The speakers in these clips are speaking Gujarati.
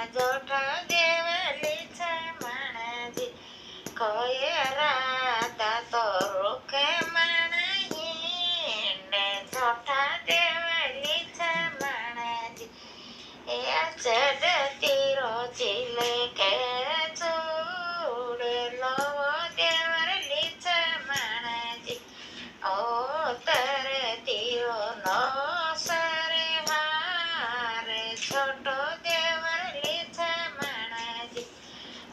જોઠા દેવલી છે માણજી કોઈ રાતા તો રૂખે માણહીને જોઠા દેવલી છે માણજી એ ચડતી રોચીલે કે ચૂડેલો દેવલી છે માણજી ઓ તરે તીરો નો સરે હારે છોટો દેવલી છે માણજી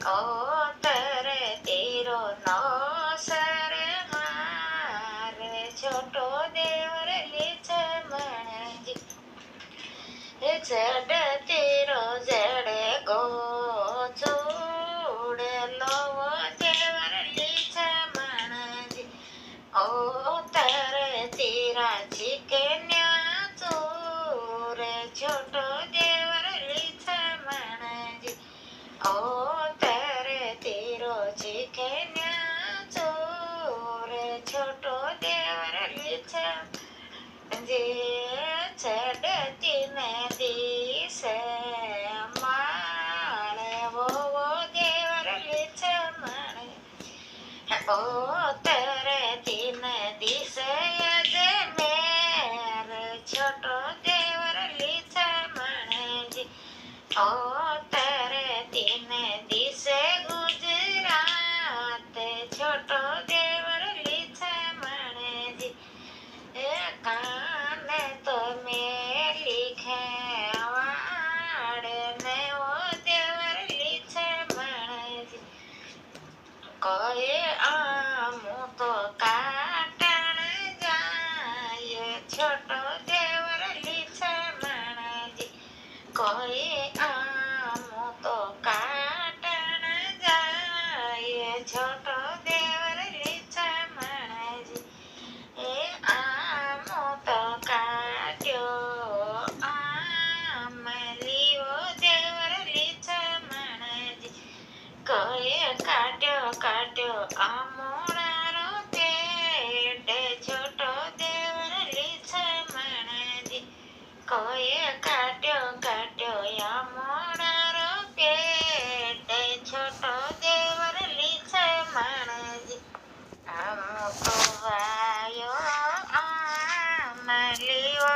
ઓ તરે તીરો નો સરે હારે છોટો દેવલી છે માણજી જડતી રોજડે ગો ચૂડેલો દેવલી છે માણજી ઓ તરે તીરા ચીકે ન્યા ચૂરે છોટો દેવલી છે માણજી ઓ તરે તીરો ચીકે ન્યા ચૂરે છોટો દેવલી છે જે ચડતી ને દિશે માણે વો દેવલી છે માણે ઓ તરે તીન દિશે જે મેર છોટો દેવલી છે માણેજી ઓ તરે તીન દિશે ગુજરાત છોટો દેવલી છે માણેજી એ કાને તો મેલી ખેવાડે ને ઓ દેવલી છે માણેજી કોઈ આમું તો કાટણ જાય છોટો દેવલી છે માણેજી કોઈ આમું તો કાટણ જાય છોટો દેવલી છે માણેજી એ આમો તો કાટ્યો આમલીઓ દેવલી છે માણેજી કોઈ કાટ્યો આમોડારો પેટ છોટો દેવલી છે માણેજી કોઈ કાટ્યો આમોડારો પેટ છોટો દેવલી છે માણેજી આમો તો વાયો આમલીઓ